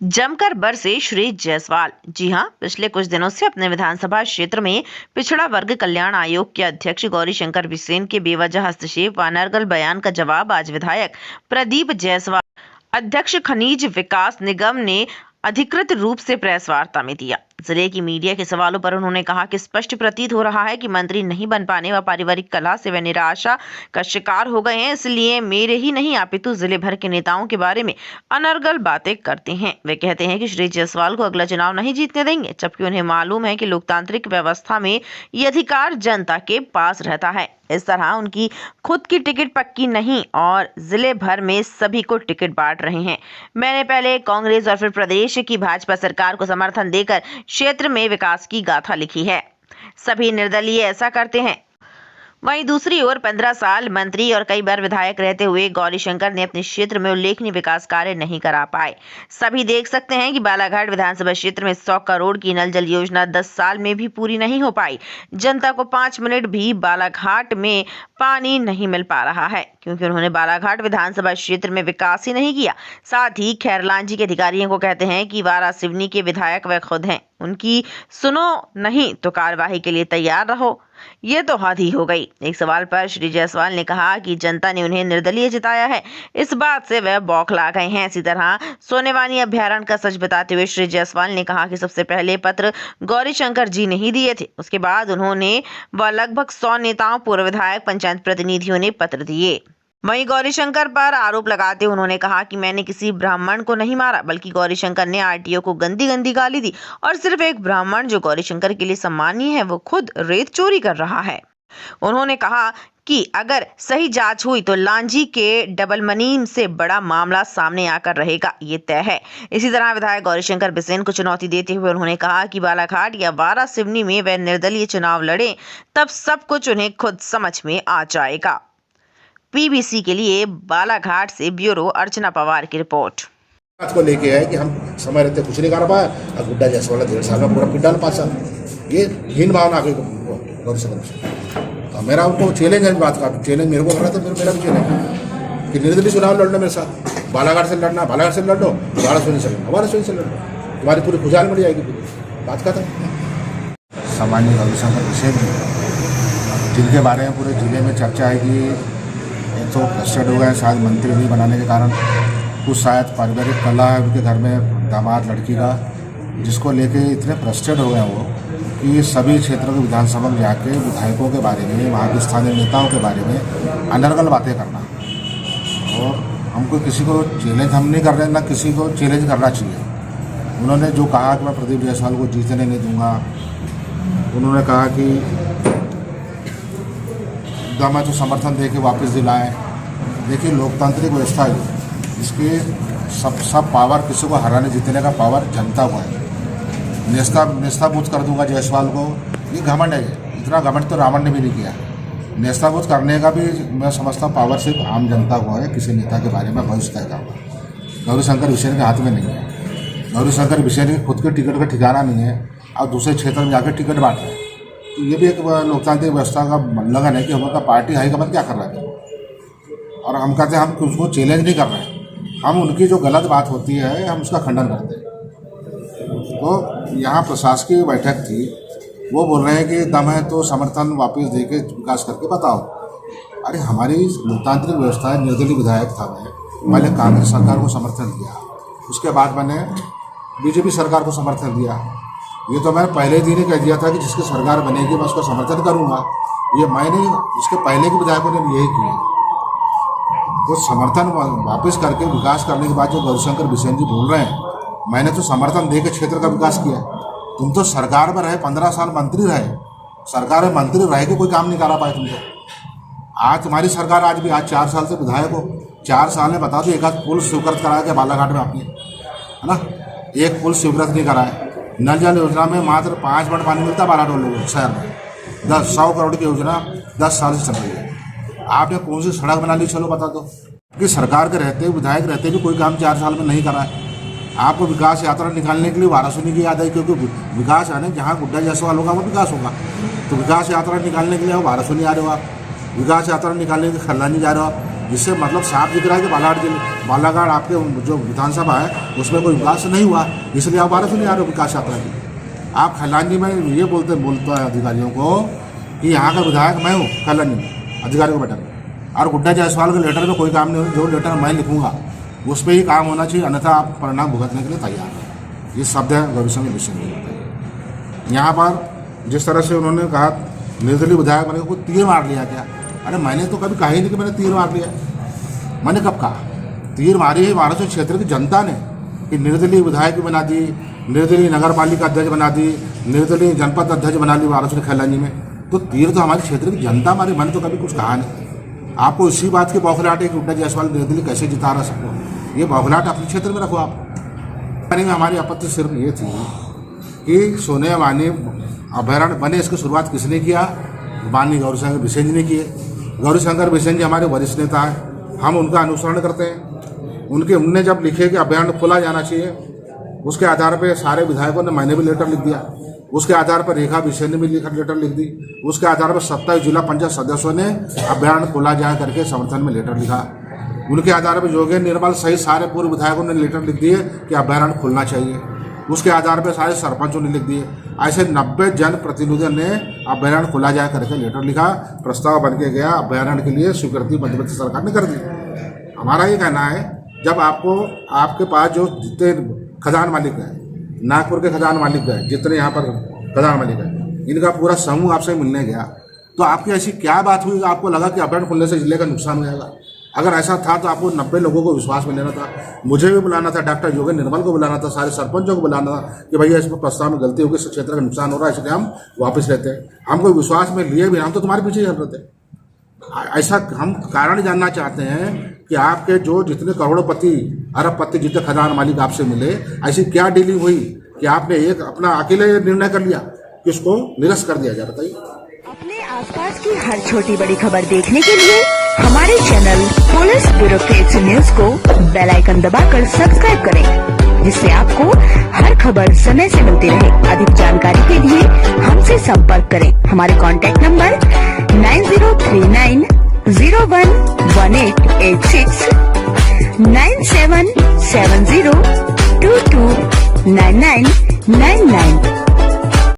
जमकर बरसे श्री जायसवाल। जी हां, पिछले कुछ दिनों से अपने विधानसभा क्षेत्र में पिछड़ा वर्ग कल्याण आयोग के अध्यक्ष गौरीशंकर बिसेन के बेवजह हस्तक्षेप व अनर्गल बयान का जवाब आज विधायक प्रदीप जायसवाल, अध्यक्ष खनिज विकास निगम ने अधिकृत रूप से प्रेस वार्ता में दिया। जिले की मीडिया के सवालों पर उन्होंने कहा कि स्पष्ट प्रतीत हो रहा है कि मंत्री नहीं बन पाने व पारिवारिक कलह से वे निराशा का शिकार हो गए हैं, इसलिए मेरे ही नहीं अपितु जिले भर के नेताओं के बारे में अनर्गल बातें करते हैं। वे कहते हैं कि श्री जायसवाल को अगला चुनाव नहीं जीतने देंगे, जबकि उन्हें मालूम है कि लोकतांत्रिक व्यवस्था में ये अधिकार जनता के पास रहता है। इस तरह उनकी खुद की टिकट पक्की नहीं और जिले भर में सभी को टिकट बांट रहे हैं। मैंने पहले कांग्रेस और फिर प्रदेश की भाजपा सरकार को समर्थन देकर क्षेत्र में विकास की गाथा लिखी है। सभी निर्दलीय ऐसा करते हैं। वहीं दूसरी ओर 15 साल मंत्री और कई बार विधायक रहते हुए गौरीशंकर ने अपने क्षेत्र में उल्लेखनीय विकास कार्य नहीं करा पाए। सभी देख सकते हैं कि बालाघाट विधानसभा क्षेत्र में 100 करोड़ की नल जल योजना 10 साल में भी पूरी नहीं हो पाई। जनता को 5 मिनट भी बालाघाट में पानी नहीं मिल पा रहा है, क्योंकि उन्होंने बालाघाट विधानसभा क्षेत्र में विकास ही नहीं किया। साथ ही खैरलांजी के अधिकारियों को कहते हैं कि वारा सिवनी के विधायक वे खुद हैं, उनकी सुनो नहीं तो कार्यवाही के लिए तैयार रहो। ये तो हद ही हो गई। एक सवाल पर श्री जायसवाल ने कहा कि जनता ने उन्हें निर्दलीय जिताया है, इस बात से वह बौखला गए हैं। इसी तरह सोनेवानी अभ्यारण्य का सच बताते हुए श्री जायसवाल ने कहा कि सबसे पहले पत्र गौरीशंकर जी ने ही दिए थे, उसके बाद उन्होंने व लगभग 100 नेताओं, पूर्व विधायक, पंचायत प्रतिनिधियों ने पत्र दिए। वहीं गौरीशंकर पर आरोप लगाते हुए उन्होंने कहा कि मैंने किसी ब्राह्मण को नहीं मारा, बल्कि गौरीशंकर ने आरटीओ को गंदी गंदी गाली दी और सिर्फ एक ब्राह्मण जो गौरीशंकर के लिए सम्मानीय है वो खुद रेत चोरी कर रहा है। उन्होंने कहा कि अगर सही जांच हुई तो लांजी के डबल मनी से बड़ा मामला सामने आकर रहेगा, ये तय है। इसी तरह विधायक गौरीशंकर बिसेन को चुनौती देते हुए उन्होंने कहा कि बालाघाट या वारा सिवनी में वे निर्दलीय चुनाव लड़े तब सब कुछ उन्हें खुद समझ में आ जाएगा। पीबीसी के लिए बालाघाट से ब्यूरो अर्चना पवार की रिपोर्ट। आज को लेके है कि हम समय रहते कुछ नहीं कर पाया और गुड्डा जायसवाल 1.5 साल में पूरा पिटान 5 साल, ये हीन भावना आ गई गौरीशंकर से। तो मेरा उनको चैलेंज है, बात का चैलेंज मेरे को करना था, मेरा भी चैलेंज है कि निर्दलीय चुनाव लड़ना मेरे साथ। बालाघाट से लड़ना, बालाघाट से लड़ लो, वारा सिवनी से लड़ना, वारा सिवनी से लड़ लो, तुम्हारी पूरी खुशहाल मिल जाएगी। पूरी बात का था सामान्य गौरीशंकर बिसेन जिनके बारे में पूरे जिले में चर्चा है कि एक तो फ्रस्ट्रेट हो गए शायद मंत्री नहीं बनाने के कारण, कुछ शायद पारिवारिक कलह है उनके घर में दामाद लड़की का, जिसको लेके इतने फ्रस्ट्रेट हो गए वो कि सभी क्षेत्रों के विधानसभा में जाके विधायकों के बारे में, वहाँ के स्थानीय नेताओं के बारे में अनर्गल बातें करना। और हमको किसी को चैलेंज हम नहीं कर रहे, ना किसी को चैलेंज करना चाहिए। उन्होंने जो कहा कि मैं प्रदीप जायसवाल को जीतने नहीं दूंगा, उन्होंने कहा कि मैं तो समर्थन दे के वापस दिलाएं। देखिए लोकतांत्रिक व्यवस्था है, इसके सब पावर किसी को हराने जीतने का पावर जनता को है। नेस्ताबूत कर दूंगा जायसवाल को, ये घमंड है। इतना घमंड तो रावण ने भी नहीं किया। नेस्ताबूत करने का भी मैं समझता हूँ पावर सिर्फ आम जनता को है, किसी नेता के बारे में भविष्य तय का। गौरीशंकर बिसेन के हाथ में नहीं है। गौरीशंकर बिसेन की खुद के टिकट का ठिकाना नहीं है और दूसरे क्षेत्र में जाकर टिकट बांट रहे हैं। तो ये भी एक लोकतांत्रिक व्यवस्था का उल्लंघन है कि हमारा पार्टी हाईकमान क्या कर रहा है। और हम कहते हैं हम उसको चैलेंज नहीं कर रहे हैं, हम उनकी जो गलत बात होती है हम उसका खंडन करते हैं। तो यहाँ प्रशासकीय बैठक थी, वो बोल रहे हैं कि दम है तो समर्थन वापस दे के विकास करके बताओ। अरे हमारी लोकतांत्रिक व्यवस्था है, निर्दलीय विधायक था मैं, पहले कांग्रेस सरकार को समर्थन दिया, उसके बाद मैंने बीजेपी सरकार को समर्थन दिया। ये तो मैंने पहले दिन ही कह दिया था कि जिसकी सरकार बनेगी मैं उसका समर्थन करूंगा। ये मैंने इसके पहले के विधायकों ने यही किया। तो समर्थन वापस करके विकास करने के बाद जो गौरीशंकर बिसेन जी बोल रहे हैं, मैंने तो समर्थन दे के क्षेत्र का विकास किया। तुम तो सरकार में रहे, 15 साल मंत्री रहे, सरकार में मंत्री रह के कोई काम नहीं करा पाए तुम तो। आज तुम्हारी सरकार आज 4 साल से विधायक हो, 4 साल में बता दो एक आध पुल स्वीकृत कराया क्या बालाघाट में आपने, है ना? एक पुल स्वीकृत नहीं कराया। नल जल योजना में मात्र 5 मिनट पानी मिलता बालाघाट लोगों शहर में। 100 करोड़ की योजना 10 साल से चल रही है। आपने कौन सी सड़क बना ली, चलो बता दो। कि सरकार के रहते, विधायक रहते भी कोई काम 4 साल में नहीं करा है। आपको विकास यात्रा निकालने के लिए वाराणसी की याद आई, क्योंकि विकास है ना, जहाँ गुड्डा जायसवाल होगा वो विकास होगा। तो विकास यात्रा निकालने के लिए वाराणसी आ रहे हो आप। विकास यात्रा निकालने के खल्लानी जा रहे हो आप, जिससे मतलब साफ दिख रहा है कि बालाघाट आपके जो विधानसभा है उसमें कोई विकास नहीं हुआ, इसलिए आप बारह से नहीं आ रहे हो विकास यात्रा की। आप खल्लानी में ये बोलता है अधिकारियों को कि यहाँ का विधायक मैं हूँ, खल्लानी में अधिकारियों को बैठक, और गुड्डा जायसवाल के लेटर में कोई काम नहीं हो, जो लेटर मैं लिखूँगा उस पर ही काम होना चाहिए, अन्यथा आप परिणाम भुगतने के लिए तैयार हैं। ये शब्द है गौरीशंकर बिसेन जी। यहाँ पर जिस तरह से उन्होंने कहा निर्दलीय विधायक मैंने कोई तीर मार लिया क्या? अरे मैंने तो कभी कहा ही नहीं कि मैंने तीर मार लिया। मैंने कब कहा? तीर मारी है वाराणसी क्षेत्र की जनता ने कि निर्दलीय विधायक बना दी, निर्दलीय नगर पालिका अध्यक्ष बना दी, निर्दलीय जनपद अध्यक्ष बना ली वाराणसी खैलानी में। तो तीर तो हमारे क्षेत्र की जनता मारी, मैंने तो कभी कुछ कहा नहीं। आपको इसी बात की बौखलाहट है कि गुड्डा जायसवाल निर्दलीय कैसे जिता रहा सबको, ये बौखलाहट अपने क्षेत्र में रखो आप। हमारी आपत्ति सिर्फ ये थी कि सोने वानी अभयारण्य बने, इसकी शुरुआत किसने किया? माननीय गौरीशंकर बिसेन जी ने किए। गौरीशंकर बिसेन जी हमारे वरिष्ठ नेता हैं, हम उनका अनुसरण करते हैं। उनने जब लिखे कि अभयारण्य खोला जाना चाहिए, उसके आधार पर सारे विधायकों ने, मैंने भी लेटर लिख दिया। उसके आधार पर रेखा बिसेन ने भी लेटर लिख दी। उसके आधार पर 27 जिला पंचायत सदस्यों ने अभयारण्य खोला जाए करके समर्थन में लेटर लिखा। उनके आधार पर योगेंद्र निर्मल सहित सारे पूर्व विधायकों ने लेटर लिख दिए कि अभयारण्य खुलना चाहिए। उसके आधार पर सारे सरपंचों ने लिख दिए। ऐसे 90 जनप्रतिनिधियों ने अभयारण्य खोला जाए करके लेटर लिखा, प्रस्ताव बन के गया, अभयारण्य के लिए स्वीकृति मध्य प्रदेश सरकार ने कर दी। हमारा ये कहना है, जब आपके पास जो जितने खजान मालिक हैं, नागपुर के खजान मालिक गए, जितने यहाँ पर खजान मालिक हैं, इनका पूरा समूह आपसे मिलने गया, तो आपकी ऐसी क्या बात हुई आपको लगा कि अभयारण्य खुलने से जिले का नुकसान हो जाएगा? अगर ऐसा था तो आपको 90 लोगों को विश्वास में लेना था, मुझे भी बुलाना था, डॉक्टर योगेंद्र निर्मल को बुलाना था, सारे सरपंचों को बुलाना था कि भैया इसमें प्रस्ताव में गलती होगी, इस क्षेत्र का नुकसान हो रहा है, इसलिए हम वापस लेते हैं। हमको विश्वास में लिए भी, हम तो तुम्हारे पीछे चल रहे थे। ऐसा हम कारण जानना चाहते हैं कि आपके जो जितने करोड़पति अरबपति जितने खजान मालिक आपसे मिले, ऐसी क्या डीलिंग हुई कि आपने एक अपना अकेले निर्णय कर लिया कि उसको निरस्त कर दिया जाए? बताइए। अपने आसपास की हर छोटी बड़ी खबर देखने के लिए हमारे चैनल पुलिस ब्यूरोक्रेट्स न्यूज को बेल आइकन दबाकर सब्सक्राइब करें, जिससे आपको हर खबर समय से मिलती रहे। अधिक जानकारी के लिए हमसे संपर्क करें। हमारे कॉन्टैक्ट नंबर 9039 011886 9770 229999।